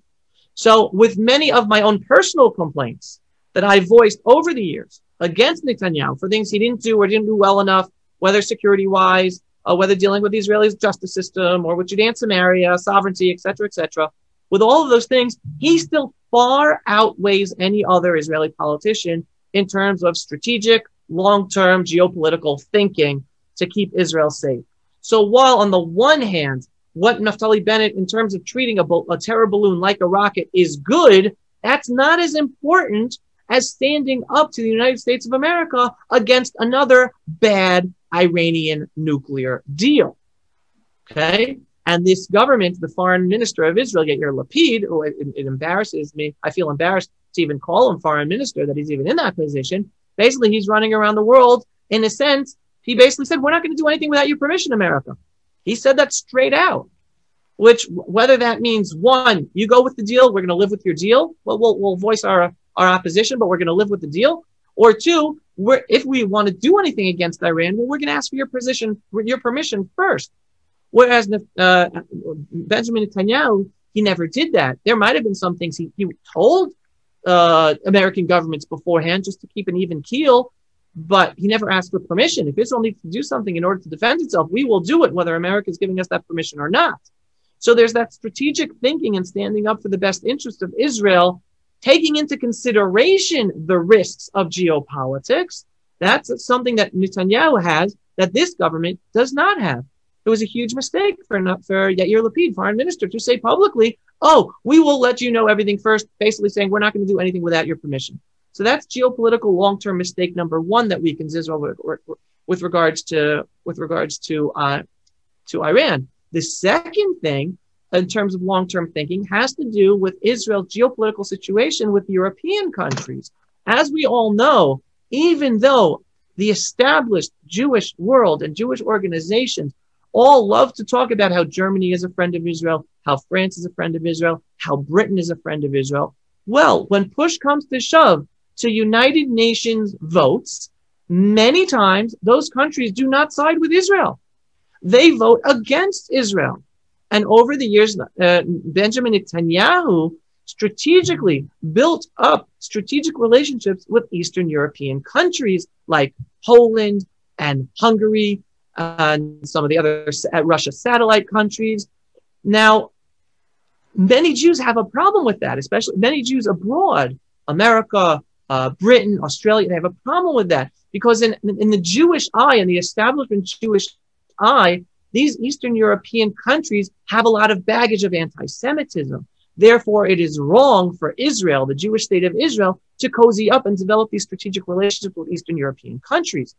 So with many of my own personal complaints that I voiced over the years against Netanyahu for things he didn't do or didn't do well enough, whether security-wise, whether dealing with the Israeli justice system or with Judea and Samaria, sovereignty, etc., with all of those things, he still far outweighs any other Israeli politician in terms of strategic, long-term geopolitical thinking to keep Israel safe. So while on the one hand, what Naftali Bennett, in terms of treating a terror balloon like a rocket, is good, that's not as important as standing up to the United States of America against another bad Iranian nuclear deal. Okay? And this government, the foreign minister of Israel, Yair Lapid, who it embarrasses me, I feel embarrassed to even call him foreign minister, that he's even in that position. Basically, he's running around the world. In a sense, he basically said, we're not going to do anything without your permission, America. He said that straight out. Which, whether that means, one, you go with the deal, we're going to live with your deal. Well, we'll voice our opposition, but we're going to live with the deal. Or two, if we want to do anything against Iran, well, we're going to ask for your permission first. Whereas Benjamin Netanyahu, he never did that. There might have been some things he told American governments beforehand just to keep an even keel, but he never asked for permission. If Israel needs to do something in order to defend itself, we will do it, whether America is giving us that permission or not. So there's that strategic thinking and standing up for the best interest of Israel, taking into consideration the risks of geopolitics. That's something that Netanyahu has that this government does not have. It was a huge mistake for Yair Lapid, foreign minister, to say publicly, oh, we will let you know everything first, basically saying we're not going to do anything without your permission. So that's geopolitical long-term mistake number one that weakens Israel with regards to Iran. The second thing, in terms of long-term thinking, has to do with Israel's geopolitical situation with European countries. As we all know, even though the established Jewish world and Jewish organizations all love to talk about how Germany is a friend of Israel, how France is a friend of Israel, how Britain is a friend of Israel, well, when push comes to shove to United Nations votes, many times those countries do not side with Israel. They vote against Israel. And over the years, Benjamin Netanyahu strategically built up strategic relationships with Eastern European countries like Poland and Hungary and some of the other Russia satellite countries. Now, many Jews have a problem with that, especially many Jews abroad, America, Britain, Australia, they have a problem with that because in the Jewish eye, in the establishment Jewish eye, these Eastern European countries have a lot of baggage of anti-Semitism. Therefore, it is wrong for Israel, the Jewish state of Israel, to cozy up and develop these strategic relationships with Eastern European countries.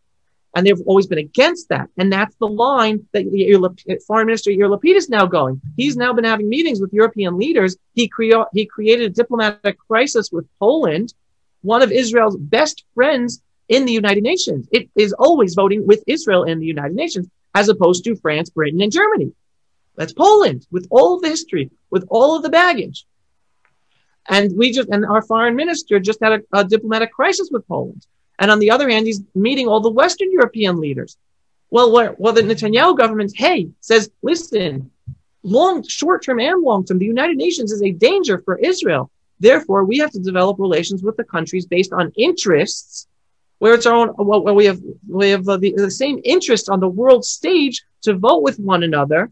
And they've always been against that. And that's the line that Foreign Minister Yair Lapid is now going. He's now been having meetings with European leaders. He created a diplomatic crisis with Poland, one of Israel's best friends in the United Nations. It is always voting with Israel in the United Nations, as opposed to France, Britain, and Germany. That's Poland, with all of the history, with all of the baggage. And our foreign minister just had a diplomatic crisis with Poland. And on the other hand, he's meeting all the Western European leaders. Well, the Netanyahu government, says, listen, short-term and long-term, the United Nations is a danger for Israel. Therefore, we have to develop relations with the countries based on interests, where it's our own. Well, we have the same interests on the world stage to vote with one another,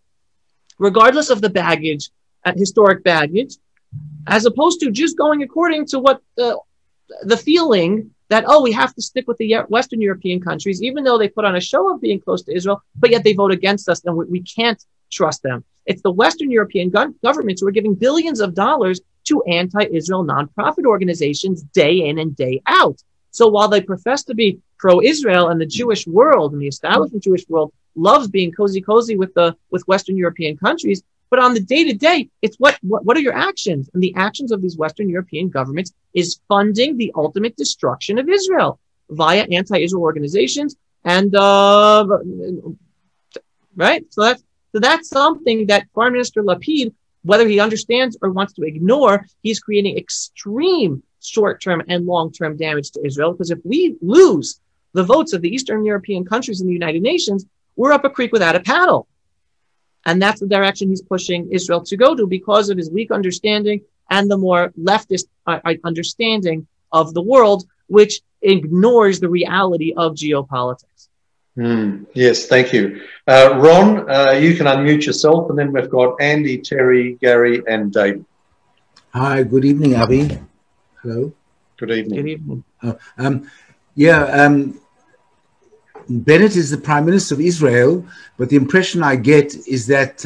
regardless of the baggage, historic baggage, as opposed to just going according to what the feeling that, we have to stick with the Western European countries, even though they put on a show of being close to Israel, but yet they vote against us, and we can't trust them. It's the Western European governments who are giving billions of dollars to anti-Israel nonprofit organizations day in and day out. So while they profess to be pro-Israel, and the Jewish world and the establishment Jewish world loves being cozy with Western European countries, but on the day-to-day, it's what are your actions? And the actions of these Western European governments is funding the ultimate destruction of Israel via anti-Israel organizations. And right, so that's something that Foreign Minister Lapid, whether he understands or wants to ignore, he's creating extreme short-term and long-term damage to Israel. Because if we lose the votes of the Eastern European countries in the United Nations, we're up a creek without a paddle. And that's the direction he's pushing Israel to go to, because of his weak understanding and the more leftist understanding of the world, which ignores the reality of geopolitics. Yes, thank you. Ron, you can unmute yourself, and then we've got Andy, Terry, Gary, and David. Hi, good evening, Avi. Hello. Good evening. Good evening. Bennett is the Prime Minister of Israel, but the impression I get is that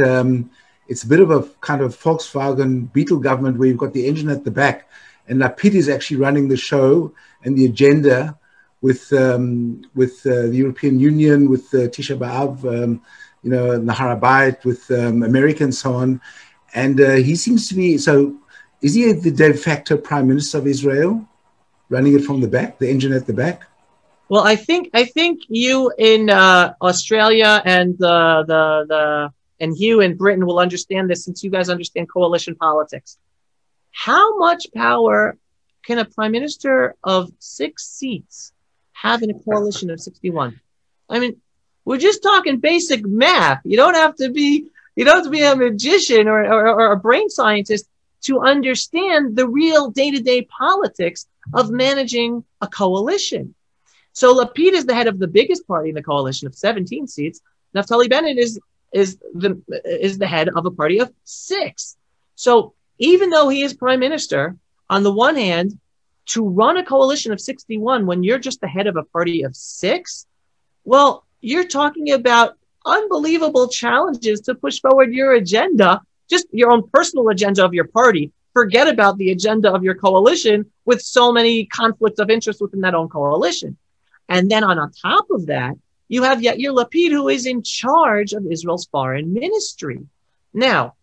it's a bit of a kind of Volkswagen Beetle government where you've got the engine at the back, and Lapid is actually running the show and the agenda with the European Union, with Tisha B'Av, Nahar Bayit, with America and so on. And he seems to be, so is he the de facto Prime Minister of Israel, running it from the back, the engine at the back? Well, I think you in Australia and and Hugh in Britain will understand this, since you guys understand coalition politics. How much power can a prime minister of 6 seats have in a coalition of 61? I mean, we're just talking basic math. You don't have to be a magician or a brain scientist to understand the real day-to-day politics of managing a coalition. So Lapid is the head of the biggest party in the coalition of 17 seats. Naftali Bennett is the head of a party of 6. So even though he is prime minister, on the one hand, to run a coalition of 61 when you're just the head of a party of 6, well, you're talking about unbelievable challenges to push forward your agenda, just your own personal agenda of your party. Forget about the agenda of your coalition with so many conflicts of interest within that own coalition. And then on top of that, you have Yair Lapid, who is in charge of Israel's foreign ministry. Now,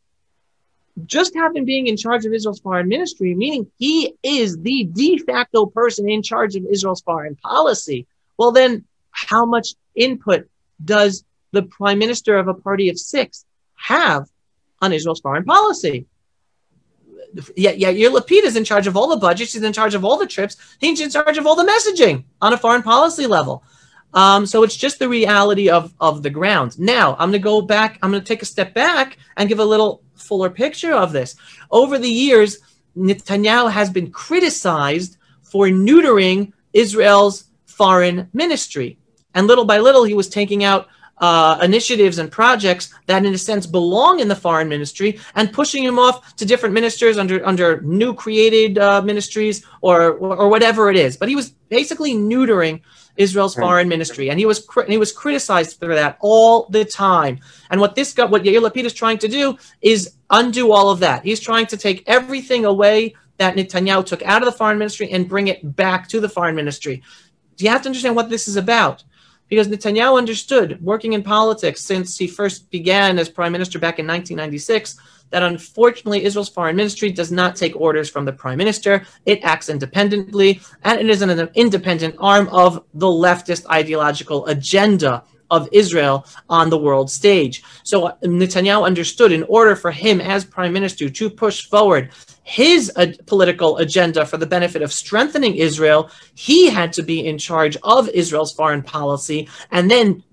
just having being in charge of Israel's foreign ministry, meaning he is the de facto person in charge of Israel's foreign policy. Well, then how much input does the prime minister of a party of 6 have on Israel's foreign policy? Yair Lapid is in charge of all the budgets. He's in charge of all the trips. He's in charge of all the messaging on a foreign policy level. So it's just the reality of the ground. Now, I'm going to go back. I'm going to take a step back and give a little fuller picture of this. Over the years, Netanyahu has been criticized for neutering Israel's foreign ministry. And little by little, he was taking out initiatives and projects that, in a sense, belong in the foreign ministry and pushing them off to different ministers under new created ministries or whatever it is. But he was basically neutering Israel's foreign ministry, and he was criticized for that all the time. And what Yair Lapid is trying to do is undo all of that. He's trying to take everything away that Netanyahu took out of the foreign ministry and bring it back to the foreign ministry. You have to understand what this is about, because Netanyahu understood, working in politics since he first began as prime minister back in 1996, that unfortunately Israel's foreign ministry does not take orders from the prime minister. It acts independently, and it is an independent arm of the leftist ideological agenda of Israel on the world stage. So Netanyahu understood in order for him as prime minister to push forward his political agenda for the benefit of strengthening Israel, he had to be in charge of Israel's foreign policy, and then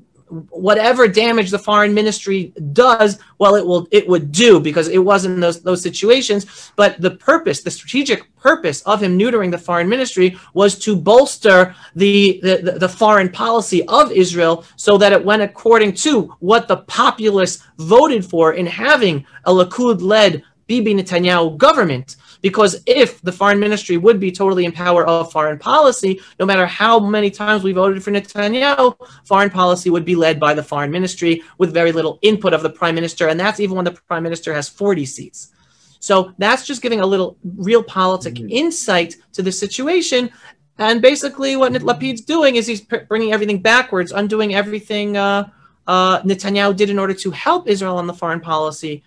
whatever damage the foreign ministry does, well, it would do, because it wasn't those situations. But the purpose, the strategic purpose of him neutering the foreign ministry was to bolster the foreign policy of Israel, so that it went according to what the populace voted for in having a Likud-led Bibi Netanyahu government. Because if the foreign ministry would be totally in power of foreign policy, no matter how many times we voted for Netanyahu, foreign policy would be led by the foreign ministry with very little input of the prime minister. And that's even when the prime minister has 40 seats. So that's just giving a little realpolitik insight to the situation. And basically what Lapid's doing is he's bringing everything backwards, undoing everything Netanyahu did in order to help Israel on the foreign policy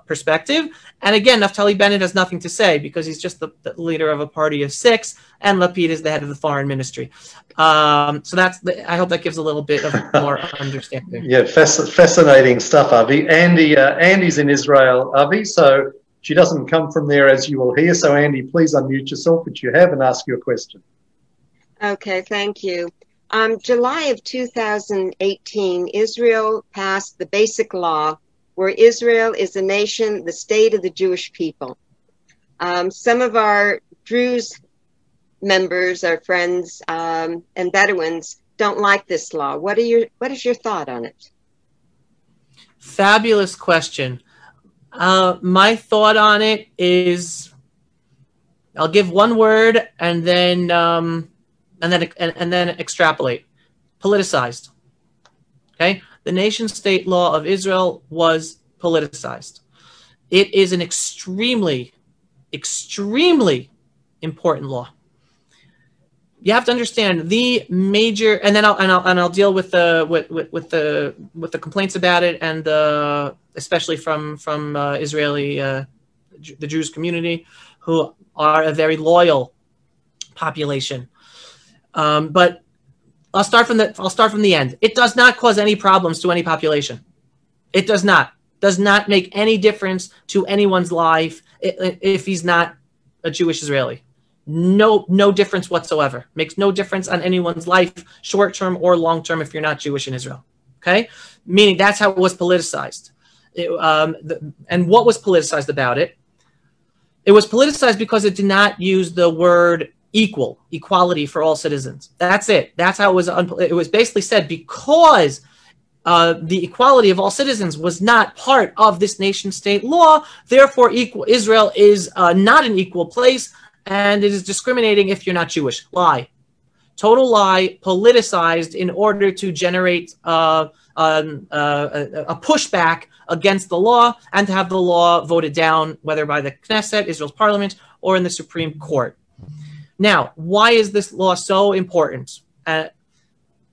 perspective. And again, Naftali Bennett has nothing to say, because he's just the leader of a party of 6, and Lapid is the head of the foreign ministry. So that's I hope that gives a little bit of more understanding. Yeah, fascinating stuff, Avi. Andy's in Israel, Avi, so she doesn't come from there, as you will hear. So Andy, please unmute yourself, which you have, and ask your question. Okay, thank you. July of 2018, Israel passed the basic law where Israel is a nation, the state of the Jewish people. Some of our Druze members, our friends, and Bedouins don't like this law. What is your thought on it? Fabulous question. My thought on it is, I'll give one word and then extrapolate. Politicized. Okay. The nation-state law of Israel was politicized. It is an extremely, extremely important law. You have to understand the major, and then I'll deal with the complaints about it, and especially from Israeli the Jewish community, who are a very loyal population. But I'll start from the end. It does not cause any problems to any population. It does not make any difference to anyone's life if he's not a Jewish Israeli. No difference whatsoever. Makes no difference on anyone's life, short term or long term, if you're not Jewish in Israel. Okay, meaning that's how it was politicized. And what was politicized about it? It was politicized because it did not use the word equality for all citizens. That's it. That's how it was basically said, because the equality of all citizens was not part of this nation-state law. Therefore, Israel is not an equal place, and it is discriminating if you're not Jewish. Lie. Total lie, politicized in order to generate a pushback against the law, and to have the law voted down, whether by the Knesset, Israel's parliament, or in the Supreme Court. Now, why is this law so important?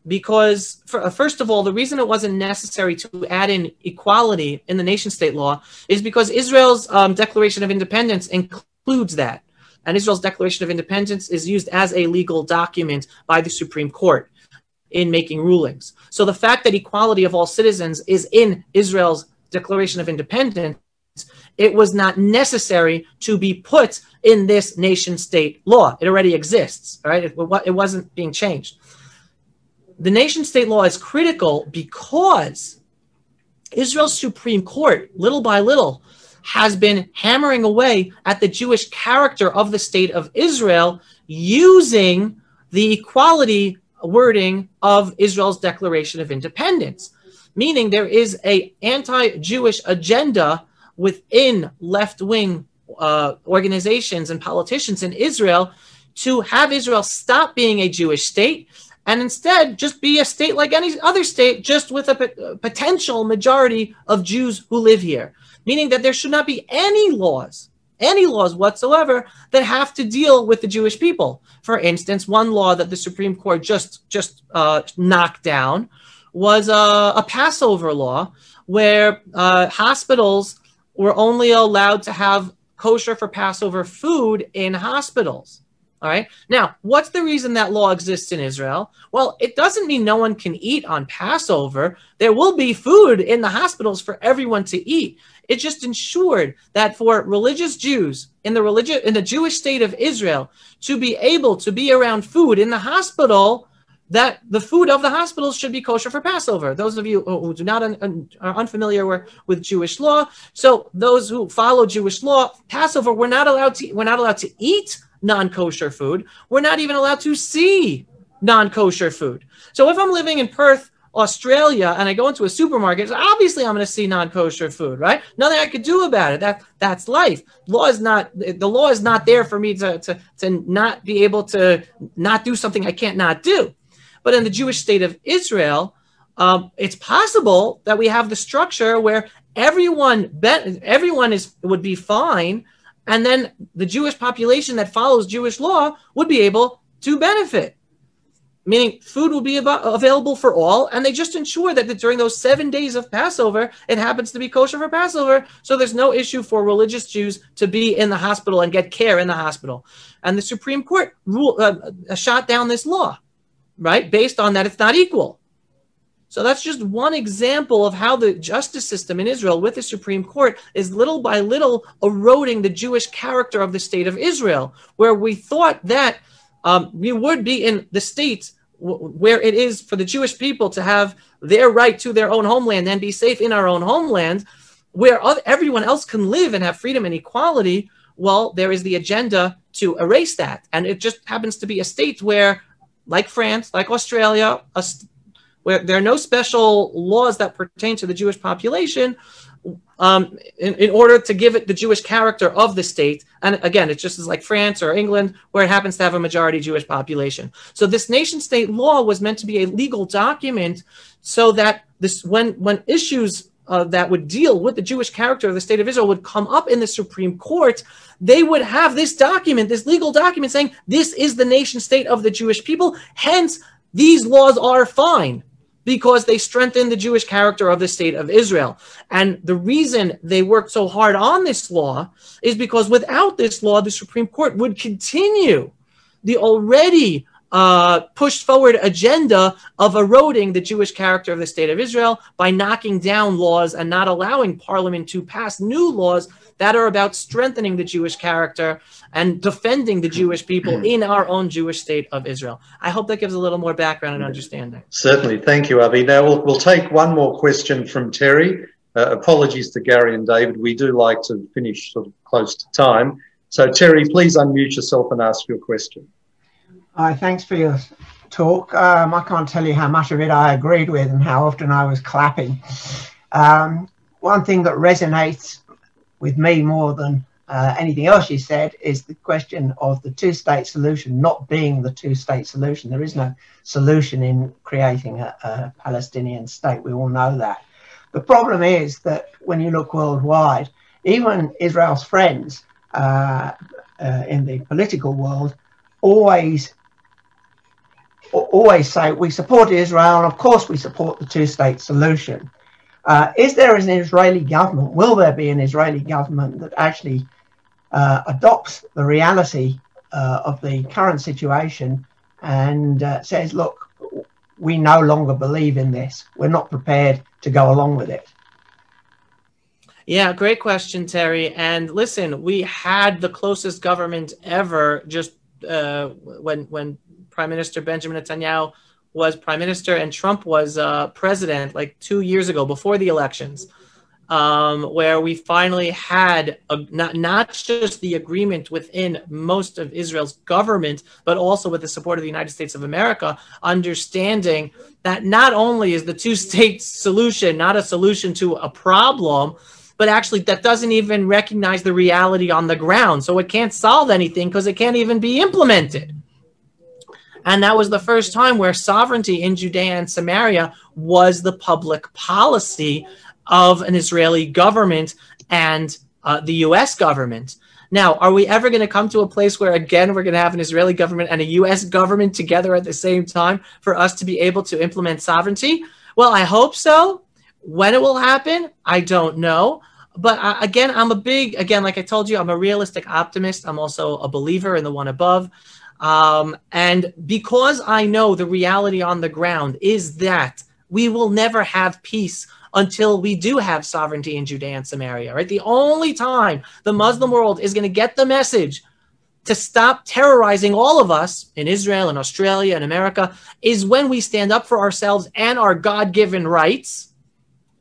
Because, first of all, the reason it wasn't necessary to add in equality in the nation-state law is because Israel's Declaration of Independence includes that. And Israel's Declaration of Independence is used as a legal document by the Supreme Court in making rulings. So the fact that equality of all citizens is in Israel's Declaration of Independence, it was not necessary to be put in this nation-state law. It already exists, right? It wasn't being changed. The nation-state law is critical because Israel's Supreme Court, little by little, has been hammering away at the Jewish character of the state of Israel using the equality wording of Israel's Declaration of Independence. Meaning there is an anti-Jewish agenda within left-wing organizations and politicians in Israel to have Israel stop being a Jewish state and instead just be a state like any other state, just with a potential majority of Jews who live here. Meaning that there should not be any laws whatsoever that have to deal with the Jewish people. For instance, one law that the Supreme Court just knocked down was a Passover law, where hospitals were only allowed to have kosher for Passover food in hospitals. All right. Now, what's the reason that law exists in Israel? Well, it doesn't mean no one can eat on Passover. There will be food in the hospitals for everyone to eat. It just ensured that for religious Jews in the Jewish state of Israel to be able to be around food in the hospital, that the food of the hospitals should be kosher for Passover. Those of you who do not are unfamiliar with Jewish law, so those who follow Jewish law, Passover, we're not allowed to eat non-kosher food. We're not even allowed to see non-kosher food. So if I'm living in Perth, Australia, and I go into a supermarket, so obviously I'm going to see non-kosher food, right? Nothing I could do about it. That's life. The law is not there for me to not be able to not do something I can't not do. But in the Jewish state of Israel, it's possible that we have the structure where everyone would be fine, and then the Jewish population that follows Jewish law would be able to benefit. Meaning food will be available for all, and they just ensure that during those 7 days of Passover, it happens to be kosher for Passover, so there's no issue for religious Jews to be in the hospital and get care in the hospital. And the Supreme Court shot down this law, right, based on that it's not equal. So that's just one example of how the justice system in Israel with the Supreme Court is little by little eroding the Jewish character of the state of Israel, where we thought that we would be in the state where it is for the Jewish people to have their right to their own homeland and be safe in our own homeland, where everyone else can live and have freedom and equality. Well, there is the agenda to erase that. And it just happens to be a state where, like France, like Australia, where there are no special laws that pertain to the Jewish population, in order to give it the Jewish character of the state. And again, it's just as like France or England, where it happens to have a majority Jewish population. So this nation state law was meant to be a legal document so that when issues that would deal with the Jewish character of the state of Israel would come up in the Supreme Court, they would have this document, this legal document saying, this is the nation state of the Jewish people. Hence, these laws are fine, because they strengthen the Jewish character of the state of Israel. And the reason they worked so hard on this law is because without this law, the Supreme Court would continue the already pushed forward agenda of eroding the Jewish character of the state of Israel by knocking down laws and not allowing Parliament to pass new laws that are about strengthening the Jewish character and defending the Jewish people in our own Jewish state of Israel. I hope that gives a little more background and understanding. Certainly. Thank you, Avi. Now we'll take one more question from Terry. Apologies to Gary and David. We do like to finish sort of close to time. So Terry, please unmute yourself and ask your question. Hi, thanks for your talk. I can't tell you how much of it I agreed with and how often I was clapping. One thing that resonates with me more than anything else you said is the question of the two-state solution not being the two-state solution. There is no solution in creating a Palestinian state. We all know that. The problem is that when you look worldwide, even Israel's friends in the political world always say we support Israel, and of course we support the two-state solution. Is there an Israeli government? Will there be an Israeli government that actually adopts the reality of the current situation and says, look, we no longer believe in this. We're not prepared to go along with it? Yeah, great question, Terry. And listen, we had the closest government ever just when Prime Minister Benjamin Netanyahu was prime minister and Trump was president like 2 years ago before the elections, where we finally had not just the agreement within most of Israel's government, but also with the support of the United States of America, understanding that not only is the two-state solution not a solution to a problem, but actually that doesn't even recognize the reality on the ground. So it can't solve anything because it can't even be implemented. And that was the first time where sovereignty in Judea and Samaria was the public policy of an Israeli government and the U.S. government. Now, are we ever going to come to a place where, again, we're going to have an Israeli government and a U.S. government together at the same time for us to be able to implement sovereignty? Well, I hope so. When it will happen, I don't know. But again, like I told you, I'm a realistic optimist. I'm also a believer in the one above. And because I know the reality on the ground is that we will never have peace until we do have sovereignty in Judea and Samaria, right? The only time the Muslim world is going to get the message to stop terrorizing all of us in Israel and Australia and America is when we stand up for ourselves and our God-given rights,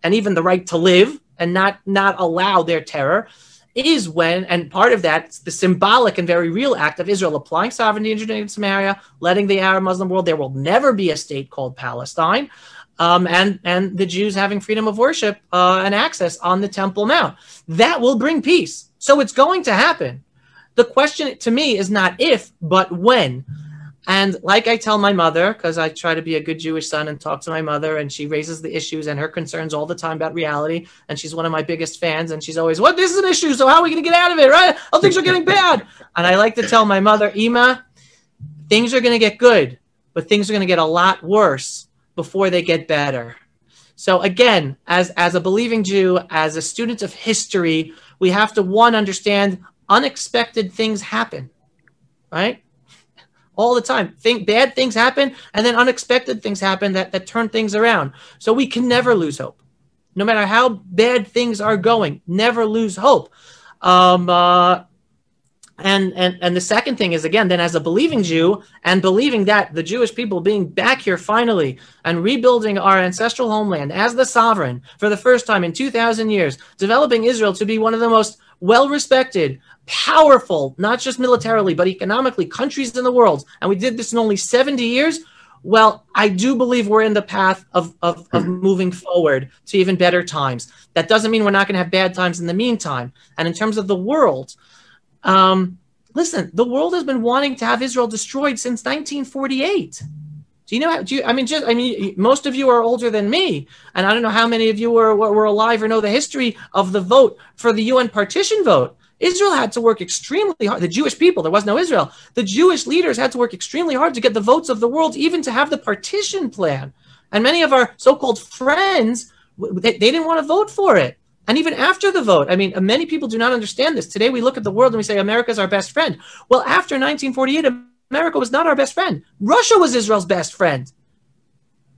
and even the right to live and not allow their terror, is when, and part of that, the symbolic and very real act of Israel applying sovereignty in Judea and Samaria, letting the Arab Muslim world, there will never be a state called Palestine, and the Jews having freedom of worship and access on the Temple Mount. That will bring peace. So it's going to happen. The question to me is not if, but when. And like I tell my mother, because I try to be a good Jewish son and talk to my mother, and she raises the issues and her concerns all the time about reality, and she's one of my biggest fans, and she's always, what, this is an issue, so how are we going to get out of it, right? Oh, things are getting bad. And I like to tell my mother, Ima, things are going to get good, but things are going to get a lot worse before they get better. So again, as a believing Jew, as a student of history, we have to, one, understand unexpected things happen, right? All the time. Bad things happen, and then unexpected things happen that turn things around. So we can never lose hope. No matter how bad things are going, never lose hope. And the second thing is, again, then as a believing Jew, and believing that the Jewish people being back here finally and rebuilding our ancestral homeland as the sovereign for the first time in 2,000 years, developing Israel to be one of the most well-respected, powerful, not just militarily, but economically, countries in the world. And we did this in only 70 years. Well, I do believe we're in the path of moving forward to even better times. That doesn't mean we're not going to have bad times in the meantime. And in terms of the world, listen, the world has been wanting to have Israel destroyed since 1948. Do you know? Most of you are older than me, and I don't know how many of you were alive or know the history of the vote for the UN partition vote. Israel had to work extremely hard. The Jewish people, there was no Israel. The Jewish leaders had to work extremely hard to get the votes of the world, even to have the partition plan. And many of our so-called friends, they didn't want to vote for it. And even after the vote, I mean, many people do not understand this. Today we look at the world and we say America is our best friend. Well, after 1948, America was not our best friend. Russia was Israel's best friend.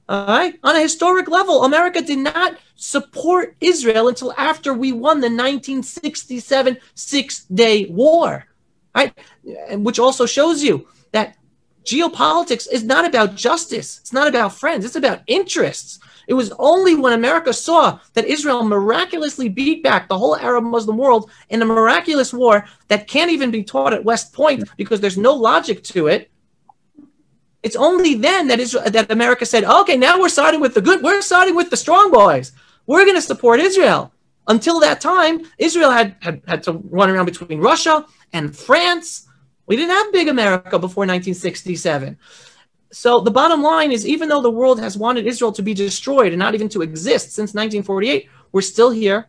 All right? On a historic level, America did not support Israel until after we won the 1967 Six-Day War, right? Which also shows you that geopolitics is not about justice. It's not about friends. It's about interests. It was only when America saw that Israel miraculously beat back the whole Arab Muslim world in a miraculous war that can't even be taught at West Point because there's no logic to it. It's only then that America said, okay, now we're siding with the good. We're siding with the strong boys. We're going to support Israel. Until that time, Israel had to run around between Russia and France. We didn't have big America before 1967. So the bottom line is, even though the world has wanted Israel to be destroyed and not even to exist since 1948, we're still here.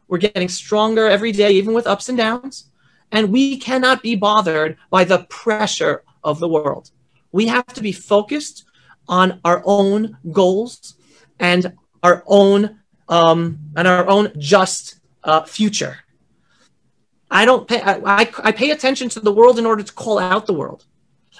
We're getting stronger every day, even with ups and downs. And we cannot be bothered by the pressure of the world. We have to be focused on our own goals and our own just future. I pay attention to the world in order to call out the world.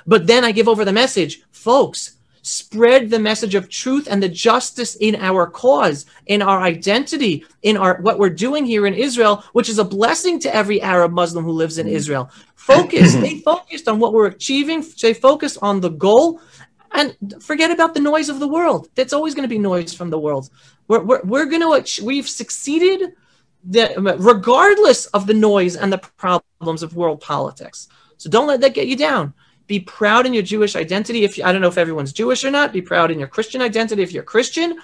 But then I give over the message, folks, spread the message of truth and the justice in our cause, in our identity, in what we're doing here in Israel, which is a blessing to every Arab Muslim who lives in Israel. Stay focused on what we're achieving, stay focused on the goal, and forget about the noise of the world. That's always going to be noise from the world. We've succeeded regardless of the noise and the problems of world politics. So don't let that get you down. Be proud in your Jewish identity. I don't know if everyone's Jewish or not. Be proud in your Christian identity if you're Christian.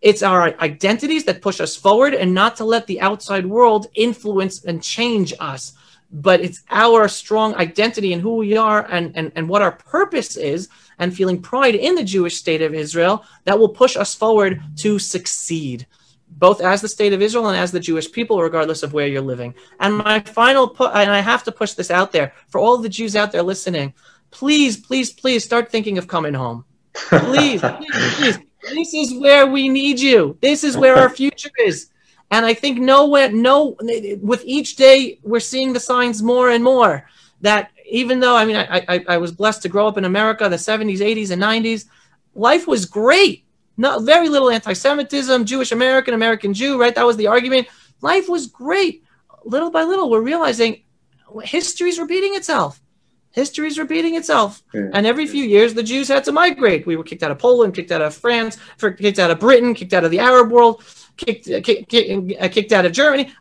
It's our identities that push us forward, and not to let the outside world influence and change us. But it's our strong identity and who we are and what our purpose is, and feeling pride in the Jewish state of Israel that will push us forward to succeed, both as the state of Israel and as the Jewish people, regardless of where you're living. And my final and I have to push this out there for all the Jews out there listening. Please, please, please start thinking of coming home. Please, please. This is where we need you. This is where our future is. And I think with each day, we're seeing the signs more and more that even though, I mean, I was blessed to grow up in America, the 70s, 80s, and 90s, life was great. Not very little anti-Semitism, Jewish American, American Jew, right? That was the argument. Life was great. Little by little, we're realizing history's repeating itself. History's repeating itself. Yeah. And every few years, the Jews had to migrate. We were kicked out of Poland, kicked out of France, kicked out of Britain, kicked out of the Arab world, kicked out of Germany.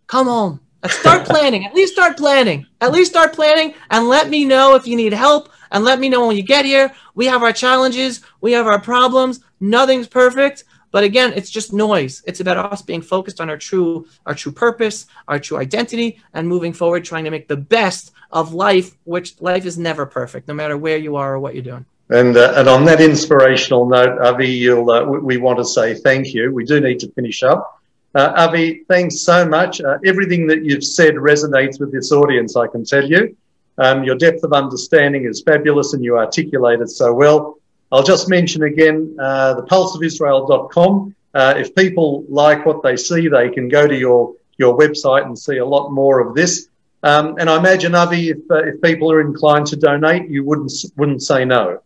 Come home. Let's start planning. At least start planning. At least start planning, and let me know if you need help, and let me know when you get here. We have our challenges. We have our problems. Nothing's perfect. But again, it's just noise. It's about us being focused on our true purpose, our true identity, and moving forward, trying to make the best of life, which life is never perfect, no matter where you are or what you're doing. And on that inspirational note, Avi, we want to say thank you. We do need to finish up. Avi, thanks so much. Everything that you've said resonates with this audience, I can tell you. Your depth of understanding is fabulous, and you articulate it so well. I'll just mention again, thepulseofisrael.com. If people like what they see, they can go to your website and see a lot more of this. And I imagine, Avi, if people are inclined to donate, you wouldn't say no.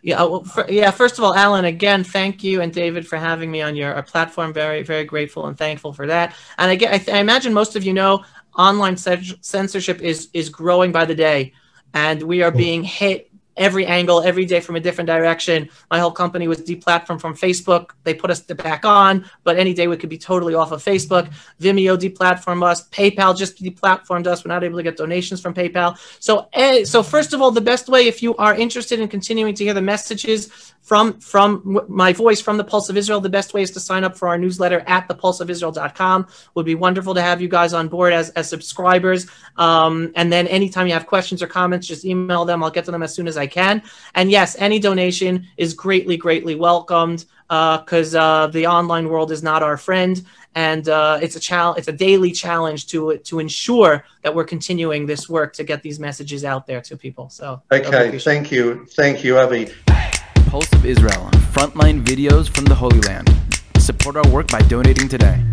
Yeah, well, first of all, Alan, again, thank you, and David, for having me on your platform. Very, very grateful and thankful for that. And again, I imagine most of you know online censorship is growing by the day, and we are being hit every angle, every day from a different direction. My whole company was deplatformed from Facebook. They put us back on, but any day we could be totally off of Facebook. Vimeo deplatformed us. PayPal just deplatformed us. We're not able to get donations from PayPal. So first of all, the best way, if you are interested in continuing to hear the messages from my voice from the Pulse of Israel, the best way is to sign up for our newsletter at thepulseofisrael.com. Would be wonderful to have you guys on board as subscribers. And then anytime you have questions or comments, just email them. I'll get to them as soon as I can. And yes, any donation is greatly, greatly welcomed, because the online world is not our friend. And it's a daily challenge to ensure that we're continuing this work to get these messages out there to people. So okay, thank you, Avi. Pulse of Israel, frontline videos from the Holy Land. Support our work by donating today.